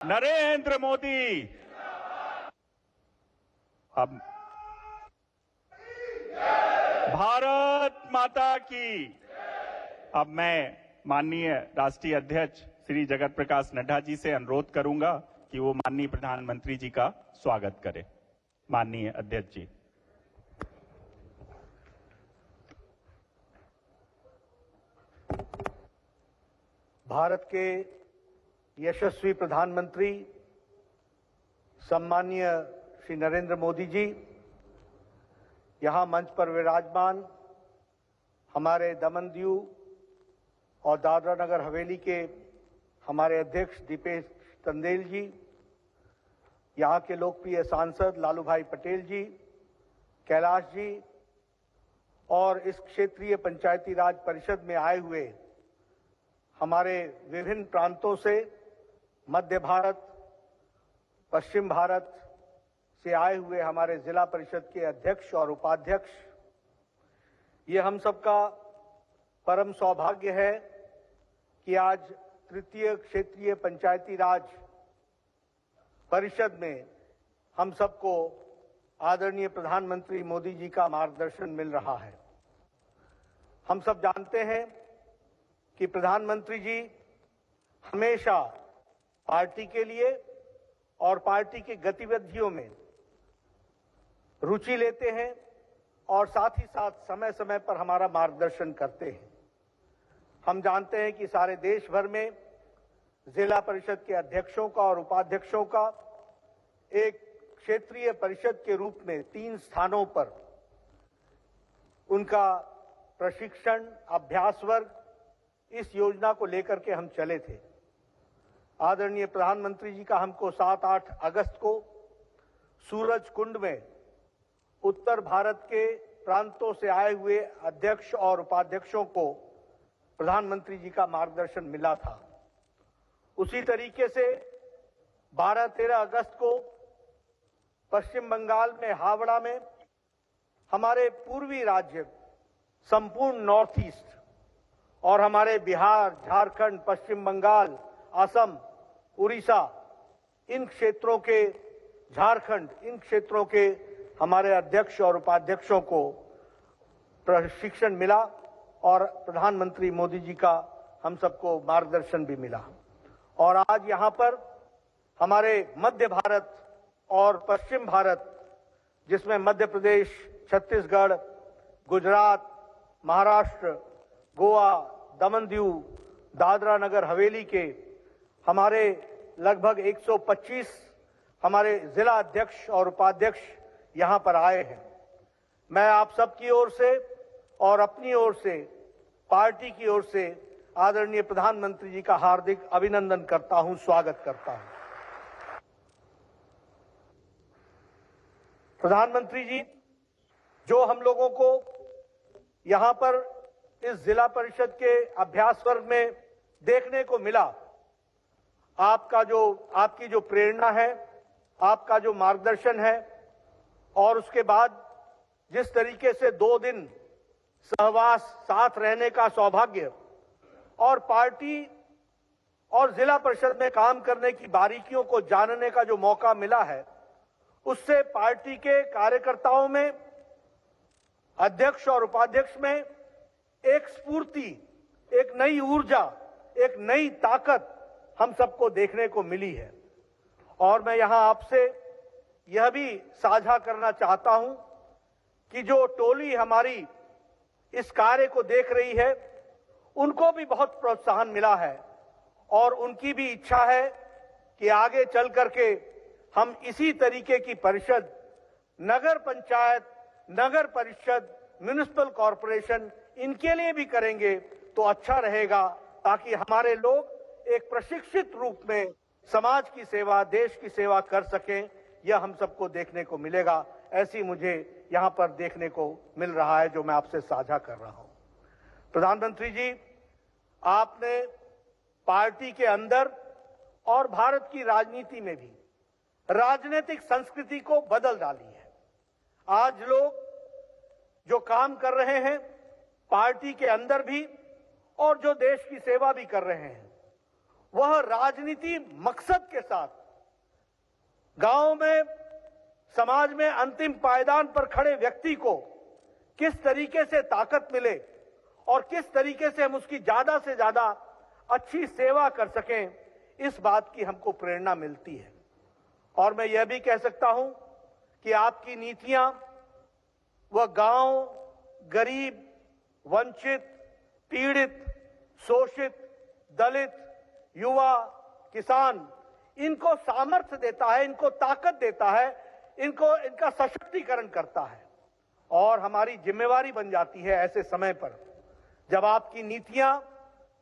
नरेंद्र मोदी। अब भारत माता की। अब मैं माननीय राष्ट्रीय अध्यक्ष श्री जगत प्रकाश नड्डा जी से अनुरोध करूंगा कि वो माननीय प्रधानमंत्री जी का स्वागत करें। माननीय अध्यक्ष जी। भारत के यशस्वी प्रधानमंत्री सम्माननीय श्री नरेंद्र मोदी जी, यहां मंच पर विराजमान हमारे दमन दीव और दादरा नगर हवेली के हमारे अध्यक्ष दीपेश चंदेल जी, यहां के लोकप्रिय सांसद लालू भाई पटेल जी, कैलाश जी और इस क्षेत्रीय पंचायती राज परिषद में आए हुए हमारे विभिन्न प्रांतों से, मध्य भारत, पश्चिम भारत से आए हुए हमारे जिला परिषद के अध्यक्ष और उपाध्यक्ष, ये हम सबका परम सौभाग्य है कि आज तृतीय क्षेत्रीय पंचायती राज परिषद में हम सबको आदरणीय प्रधानमंत्री मोदी जी का मार्गदर्शन मिल रहा है। हम सब जानते हैं कि प्रधानमंत्री जी हमेशा पार्टी के लिए और पार्टी की गतिविधियों में रुचि लेते हैं और साथ ही साथ समय समय पर हमारा मार्गदर्शन करते हैं। हम जानते हैं कि सारे देश भर में जिला परिषद के अध्यक्षों का और उपाध्यक्षों का एक क्षेत्रीय परिषद के रूप में 3 स्थानों पर उनका प्रशिक्षण अभ्यास वर्ग, इस योजना को लेकर के हम चले थे। आदरणीय प्रधानमंत्री जी का हमको 7-8 अगस्त को सूरज कुंड में उत्तर भारत के प्रांतों से आए हुए अध्यक्ष और उपाध्यक्षों को प्रधानमंत्री जी का मार्गदर्शन मिला था। उसी तरीके से 12-13 अगस्त को पश्चिम बंगाल में हावड़ा में हमारे पूर्वी राज्य संपूर्ण नॉर्थ ईस्ट और हमारे बिहार, झारखंड, पश्चिम बंगाल, असम, उड़ीसा, इन क्षेत्रों के, झारखंड, इन क्षेत्रों के हमारे अध्यक्ष और उपाध्यक्षों को प्रशिक्षण मिला और प्रधानमंत्री मोदी जी का हम सबको मार्गदर्शन भी मिला। और आज यहां पर हमारे मध्य भारत और पश्चिम भारत, जिसमें मध्य प्रदेश, छत्तीसगढ़, गुजरात, महाराष्ट्र, गोवा, दमन दीव, दादरा नगर हवेली के हमारे लगभग 125 हमारे जिला अध्यक्ष और उपाध्यक्ष यहां पर आए हैं। मैं आप सबकी ओर से और अपनी ओर से, पार्टी की ओर से आदरणीय प्रधानमंत्री जी का हार्दिक अभिनंदन करता हूं, स्वागत करता हूं। प्रधानमंत्री जी, जो हम लोगों को यहां पर इस जिला परिषद के अभ्यास वर्ग में देखने को मिला, आपकी जो प्रेरणा है, आपका जो मार्गदर्शन है और उसके बाद जिस तरीके से 2 दिन सहवास, साथ रहने का सौभाग्य और पार्टी और जिला परिषद में काम करने की बारीकियों को जानने का जो मौका मिला है, उससे पार्टी के कार्यकर्ताओं में, अध्यक्ष और उपाध्यक्ष में एक स्फूर्ति, एक नई ऊर्जा, एक नई ताकत हम सबको देखने को मिली है। और मैं यहां आपसे यह भी साझा करना चाहता हूं कि जो टोली हमारी इस कार्य को देख रही है, उनको भी बहुत प्रोत्साहन मिला है और उनकी भी इच्छा है कि आगे चल करके हम इसी तरीके की परिषद, नगर पंचायत, नगर परिषद, म्युनिसिपल कॉरपोरेशन, इनके लिए भी करेंगे तो अच्छा रहेगा, ताकि हमारे लोग एक प्रशिक्षित रूप में समाज की सेवा, देश की सेवा कर सकें। यह हम सबको देखने को मिलेगा। ऐसी मुझे यहां पर देखने को मिल रहा है, जो मैं आपसे साझा कर रहा हूं। प्रधानमंत्री जी, आपने पार्टी के अंदर और भारत की राजनीति में भी राजनीतिक संस्कृति को बदल डाली है। आज लोग जो काम कर रहे हैं पार्टी के अंदर भी और जो देश की सेवा भी कर रहे हैं, वह राजनीति मकसद के साथ गांव में, समाज में अंतिम पायदान पर खड़े व्यक्ति को किस तरीके से ताकत मिले और किस तरीके से हम उसकी ज्यादा से ज्यादा अच्छी सेवा कर सकें, इस बात की हमको प्रेरणा मिलती है। और मैं यह भी कह सकता हूं कि आपकी नीतियां वह गांव, गरीब, वंचित, पीड़ित, शोषित, दलित, युवा, किसान, इनको सामर्थ्य देता है, इनको ताकत देता है, इनका सशक्तिकरण करता है। और हमारी जिम्मेवारी बन जाती है ऐसे समय पर, जब आपकी नीतियां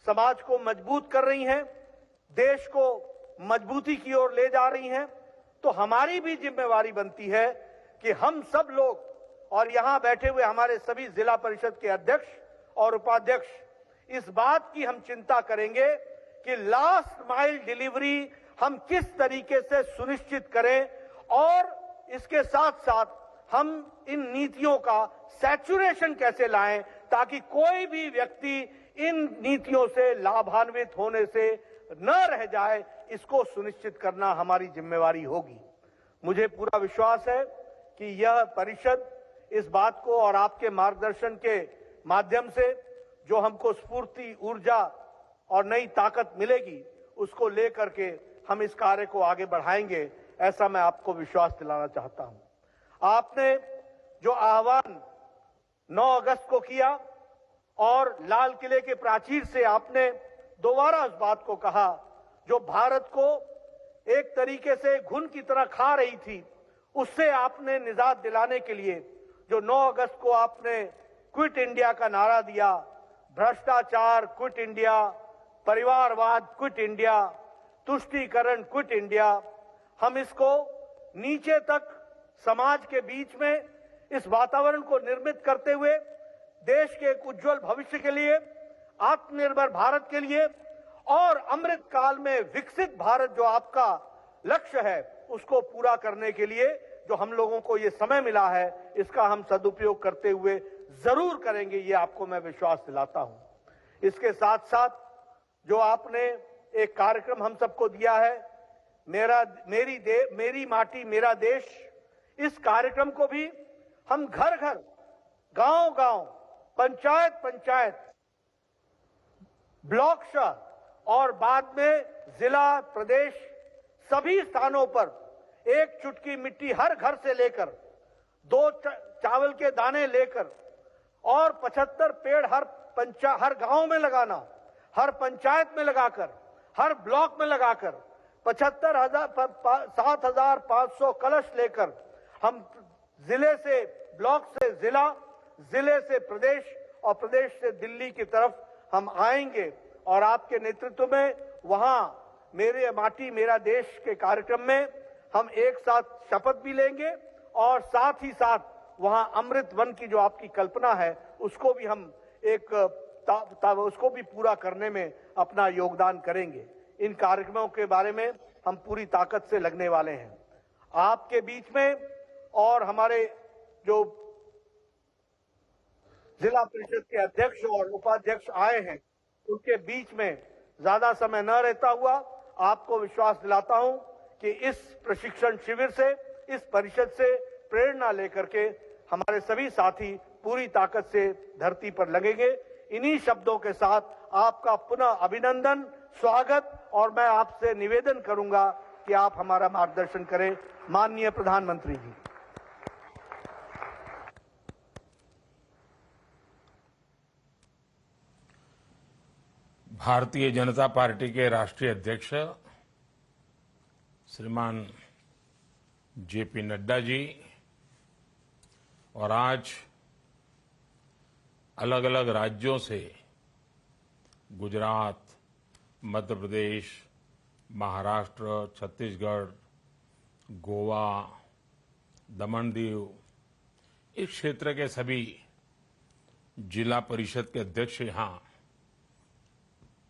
समाज को मजबूत कर रही हैं, देश को मजबूती की ओर ले जा रही हैं, तो हमारी भी जिम्मेवारी बनती है कि हम सब लोग और यहां बैठे हुए हमारे सभी जिला परिषद के अध्यक्ष और उपाध्यक्ष इस बात की हम चिंता करेंगे कि लास्ट माइल डिलीवरी हम किस तरीके से सुनिश्चित करें और इसके साथ साथ हम इन नीतियों का सैचुरेशन कैसे लाएं ताकि कोई भी व्यक्ति इन नीतियों से लाभान्वित होने से न रह जाए, इसको सुनिश्चित करना हमारी जिम्मेवारी होगी। मुझे पूरा विश्वास है कि यह परिषद इस बात को और आपके मार्गदर्शन के माध्यम से जो हमको स्फूर्ति, ऊर्जा और नई ताकत मिलेगी, उसको लेकर के हम इस कार्य को आगे बढ़ाएंगे, ऐसा मैं आपको विश्वास दिलाना चाहता हूं। आपने जो आह्वान 9 अगस्त को किया और लाल किले के प्राचीर से आपने दोबारा उस बात को कहा जो भारत को एक तरीके से घुन की तरह खा रही थी, उससे आपने निजात दिलाने के लिए जो 9 अगस्त को आपने क्विट इंडिया का नारा दिया, भ्रष्टाचार क्विट इंडिया, परिवारवाद क्विट इंडिया, तुष्टीकरण क्विट इंडिया, हम इसको नीचे तक समाज के बीच में इस वातावरण को निर्मित करते हुए देश के एक उज्जवल भविष्य के लिए, आत्मनिर्भर भारत के लिए और अमृत काल में विकसित भारत जो आपका लक्ष्य है, उसको पूरा करने के लिए जो हम लोगों को ये समय मिला है, इसका हम सदुपयोग करते हुए जरूर करेंगे, ये आपको मैं विश्वास दिलाता हूं। इसके साथ साथ जो आपने एक कार्यक्रम हम सबको दिया है, मेरी माटी मेरा देश, इस कार्यक्रम को भी हम घर घर, गांव गांव, पंचायत पंचायत, ब्लॉक शहर और बाद में जिला, प्रदेश, सभी स्थानों पर एक चुटकी मिट्टी हर घर से लेकर, 2 चावल के दाने लेकर और 75 पेड़ हर गांव में लगाना, हर पंचायत में लगाकर, हर ब्लॉक में लगाकर 7,500 कलश लेकर हम जिले से ब्लॉक से जिला, जिले से प्रदेश और प्रदेश से दिल्ली की तरफ हम आएंगे और आपके नेतृत्व में वहां मेरे माटी मेरा देश के कार्यक्रम में हम एक साथ शपथ भी लेंगे और साथ ही साथ वहां अमृत वन की जो आपकी कल्पना है उसको भी हम उसको भी पूरा करने में अपना योगदान करेंगे। इन कार्यक्रमों के बारे में हम पूरी ताकत से लगने वाले हैं। आपके बीच में और हमारे जो जिला परिषद के अध्यक्ष और उपाध्यक्ष आए हैं, उनके बीच में ज्यादा समय न रहता हुआ आपको विश्वास दिलाता हूं कि इस प्रशिक्षण शिविर से, इस परिषद से प्रेरणा लेकर के हमारे सभी साथी पूरी ताकत से धरती पर लगेंगे। इन्हीं शब्दों के साथ आपका पुनः अभिनंदन, स्वागत और मैं आपसे निवेदन करूंगा कि आप हमारा मार्गदर्शन करें। माननीय प्रधानमंत्री जी। भारतीय जनता पार्टी के राष्ट्रीय अध्यक्ष श्रीमान जेपी नड्डा जी और आज अलग अलग राज्यों से गुजरात, मध्य प्रदेश, महाराष्ट्र, छत्तीसगढ़, गोवा, दमन दीव, इस क्षेत्र के सभी जिला परिषद के अध्यक्ष यहां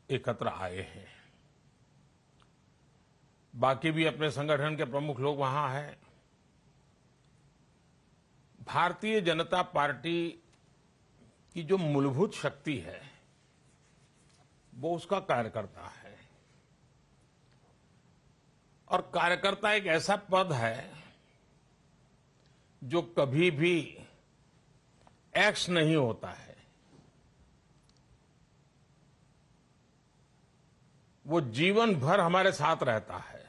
एकत्र आए हैं। बाकी भी अपने संगठन के प्रमुख लोग वहां हैं। भारतीय जनता पार्टी की जो मूलभूत शक्ति है वो उसका कार्यकर्ता है। और कार्यकर्ता एक ऐसा पद है जो कभी भी एक्स नहीं होता है। वो जीवन भर हमारे साथ रहता है।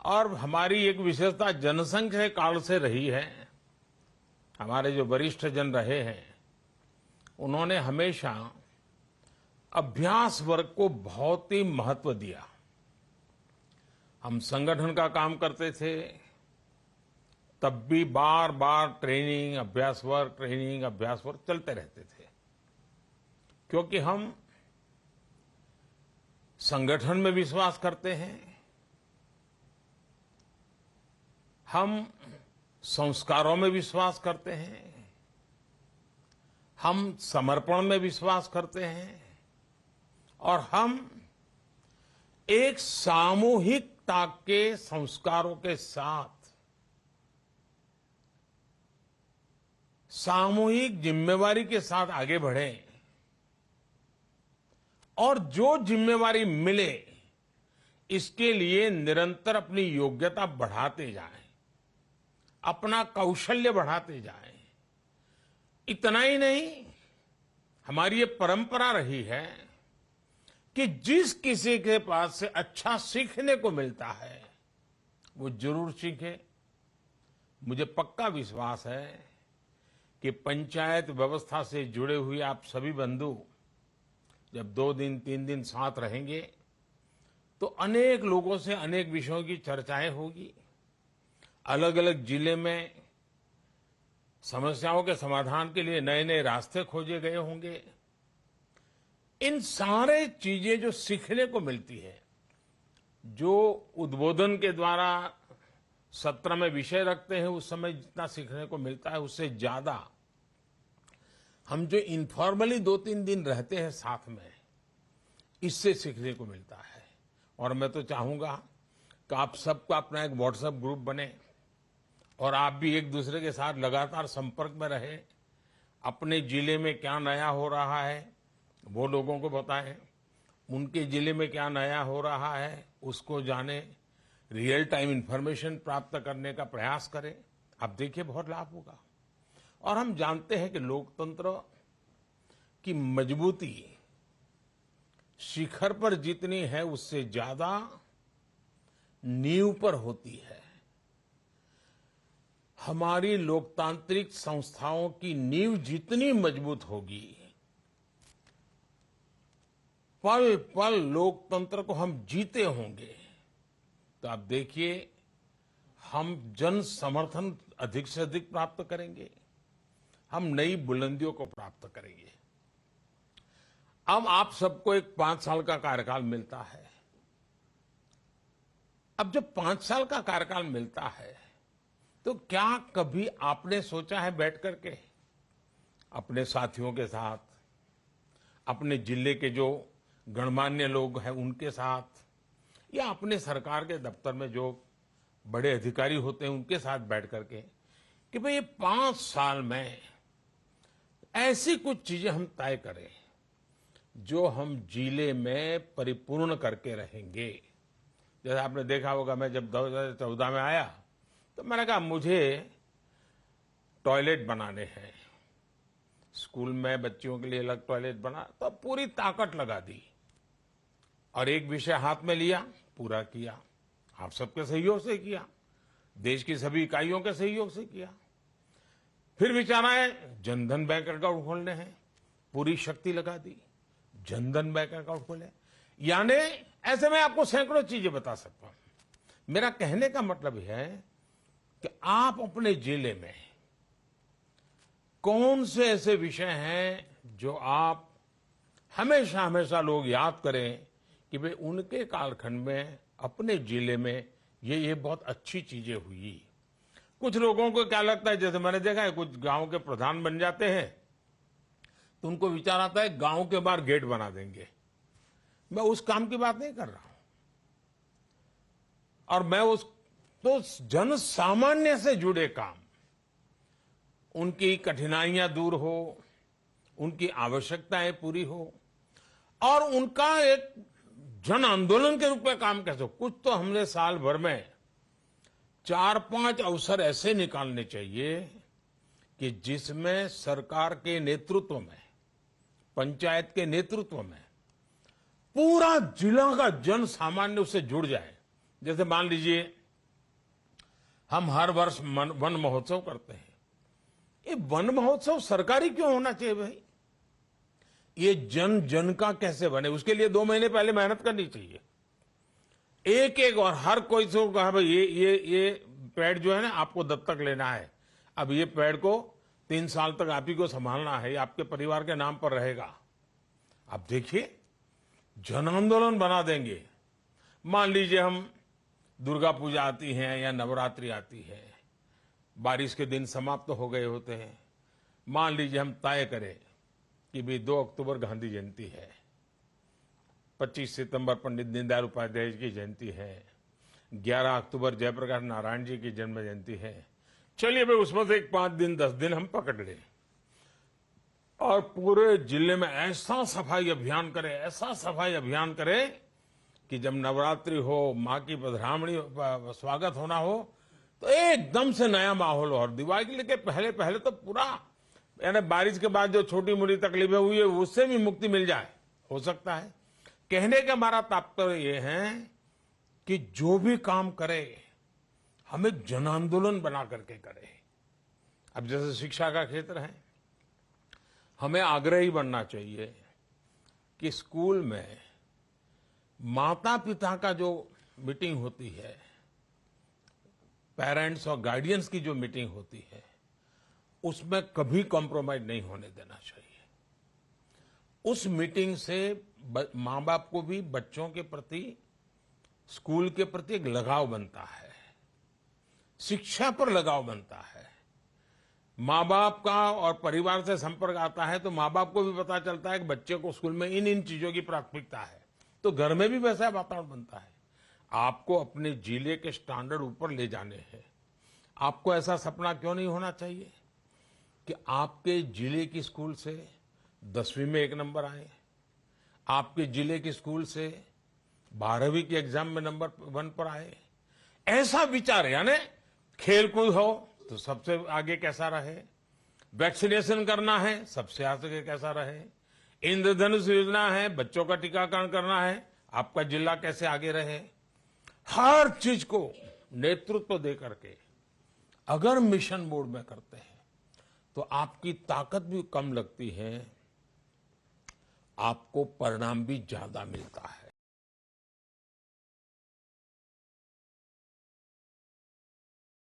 और हमारी एक विशेषता जनसंघ के काल से रही है। हमारे जो वरिष्ठ जन रहे हैं उन्होंने हमेशा अभ्यास वर्ग को बहुत ही महत्व दिया। हम संगठन का काम करते थे तब भी बार बार ट्रेनिंग अभ्यास वर्ग चलते रहते थे, क्योंकि हम संगठन में विश्वास करते हैं, हम संस्कारों में विश्वास करते हैं, हम समर्पण में विश्वास करते हैं और हम एक सामूहिकता के संस्कारों के साथ सामूहिक जिम्मेवारी के साथ आगे बढ़ें और जो जिम्मेवारी मिले इसके लिए निरंतर अपनी योग्यता बढ़ाते जाएं, अपना कौशल्य बढ़ाते जाएं। इतना ही नहीं, हमारी ये परंपरा रही है कि जिस किसी के पास से अच्छा सीखने को मिलता है वो जरूर सीखे। मुझे पक्का विश्वास है कि पंचायत व्यवस्था से जुड़े हुए आप सभी बंधु जब 2 दिन 3 दिन साथ रहेंगे तो अनेक लोगों से अनेक विषयों की चर्चाएं होगी। अलग अलग जिले में समस्याओं के समाधान के लिए नए नए रास्ते खोजे गए होंगे। इन सारे चीजें जो सीखने को मिलती है, जो उद्बोधन के द्वारा सत्र में विषय रखते हैं उस समय जितना सीखने को मिलता है उससे ज्यादा हम जो इनफॉर्मली 2-3 दिन रहते हैं साथ में, इससे सीखने को मिलता है। और मैं तो चाहूंगा कि आप सबका अपना एक व्हाट्सएप ग्रुप बने और आप भी एक दूसरे के साथ लगातार संपर्क में रहे। अपने जिले में क्या नया हो रहा है वो लोगों को बताएं, उनके जिले में क्या नया हो रहा है उसको जाने, रियल टाइम इंफॉर्मेशन प्राप्त करने का प्रयास करें। आप देखिए बहुत लाभ होगा। और हम जानते हैं कि लोकतंत्र की मजबूती शिखर पर जितनी है उससे ज्यादा नींव पर होती है। हमारी लोकतांत्रिक संस्थाओं की नींव जितनी मजबूत होगी, पल पल लोकतंत्र को हम जीते होंगे, तो आप देखिए हम जन समर्थन अधिक से अधिक प्राप्त करेंगे, हम नई बुलंदियों को प्राप्त करेंगे। अब आप सबको एक 5 साल का कार्यकाल मिलता है। अब जब 5 साल का कार्यकाल मिलता है तो क्या कभी आपने सोचा है बैठ करके अपने साथियों के साथ, अपने जिले के जो गणमान्य लोग हैं उनके साथ, या अपने सरकार के दफ्तर में जो बड़े अधिकारी होते हैं उनके साथ बैठ करके कि भाई ये 5 साल में ऐसी कुछ चीजें हम तय करें जो हम जिले में परिपूर्ण करके रहेंगे। जैसे आपने देखा होगा, मैं जब 2014 में आया तो मैंने कहा मुझे टॉयलेट बनाने हैं, स्कूल में बच्चियों के लिए अलग टॉयलेट बना, तो पूरी ताकत लगा दी और एक विषय हाथ में लिया, पूरा किया। आप सबके सहयोग से किया, देश की सभी इकाइयों के सहयोग से किया। फिर विचार आए जनधन बैंक अकाउंट खोलने हैं, पूरी शक्ति लगा दी, जनधन बैंक अकाउंट खोले। यानी ऐसे में आपको सैकड़ों चीजें बता सकता हूं। मेरा कहने का मतलब है कि आप अपने जिले में कौन से ऐसे विषय हैं जो आप हमेशा हमेशा लोग याद करें कि भाई उनके कालखंड में अपने जिले में ये बहुत अच्छी चीजें हुई। कुछ लोगों को क्या लगता है, जैसे मैंने देखा है कुछ गांव के प्रधान बन जाते हैं तो उनको विचार आता है गांव के बाहर गेट बना देंगे। मैं उस काम की बात नहीं कर रहा हूं, और मैं उस तो जन सामान्य से जुड़े काम, उनकी कठिनाइयां दूर हो, उनकी आवश्यकताएं पूरी हो और उनका एक जन आंदोलन के रूप में काम कैसे, कुछ तो हमने साल भर में 4-5 अवसर ऐसे निकालने चाहिए कि जिसमें सरकार के नेतृत्व में, पंचायत के नेतृत्व में पूरा जिला का जन सामान्य उससे जुड़ जाए। जैसे मान लीजिए हम हर वर्ष वन महोत्सव करते हैं। ये वन महोत्सव सरकारी क्यों होना चाहिए भाई? ये जन जन का कैसे बने, उसके लिए 2 महीने पहले मेहनत करनी चाहिए। एक एक और हर कोई से कहा भाई ये पेड़ जो है ना आपको दत्तक लेना है, अब ये पेड़ को 3 साल तक आप ही को संभालना है, आपके परिवार के नाम पर रहेगा। अब देखिए जन आंदोलन बना देंगे। मान लीजिए हम दुर्गा पूजा आती है या नवरात्रि आती है, बारिश के दिन समाप्त हो गए होते हैं। मान लीजिए हम तय करें कि भी 2 अक्टूबर गांधी जयंती है, 25 सितंबर पंडित दीनदयाल उपाध्याय की जयंती है, 11 अक्टूबर जयप्रकाश नारायण जी की जन्म जयंती है। चलिए भाई उसमें से 5 दिन 10 दिन हम पकड़ लें और पूरे जिले में ऐसा सफाई अभियान करें, ऐसा सफाई अभियान करें कि जब नवरात्रि हो, माँ की पधरामणी स्वागत होना हो तो एकदम से नया माहौल हो। और दिवाली के पहले पहले तो पूरा यानी बारिश के बाद जो छोटी मोटी तकलीफें हुई है उससे भी मुक्ति मिल जाए, हो सकता है। कहने का हमारा तात्पर्य ये है कि जो भी काम करे हमें जन आंदोलन बना करके करे। अब जैसे शिक्षा का क्षेत्र है, हमें आग्रही बनना चाहिए कि स्कूल में माता पिता का जो मीटिंग होती है, पेरेंट्स और गार्डियंस की जो मीटिंग होती है, उसमें कभी कॉम्प्रोमाइज नहीं होने देना चाहिए। उस मीटिंग से मां बाप को भी बच्चों के प्रति, स्कूल के प्रति एक लगाव बनता है, शिक्षा पर लगाव बनता है। मां बाप का और परिवार से संपर्क आता है तो मां बाप को भी पता चलता है कि बच्चे को स्कूल में इन चीजों की प्राथमिकता है, तो घर में भी वैसा वातावरण बनता है। आपको अपने जिले के स्टैंडर्ड ऊपर ले जाने हैं। आपको ऐसा सपना क्यों नहीं होना चाहिए कि आपके जिले की स्कूल से 10वीं में 1 नंबर आए, आपके जिले की स्कूल से 12वीं के एग्जाम में नंबर 1 पर आए। ऐसा विचार, यानी खेलकूद हो तो सबसे आगे कैसा रहे, वैक्सीनेशन करना है सबसे आगे कैसा रहे, इंद्रधनुष योजना है, बच्चों का टीकाकरण करना है, आपका जिला कैसे आगे रहे। हर चीज को नेतृत्व दे करके अगर मिशन मोड में करते हैं तो आपकी ताकत भी कम लगती है, आपको परिणाम भी ज्यादा मिलता है।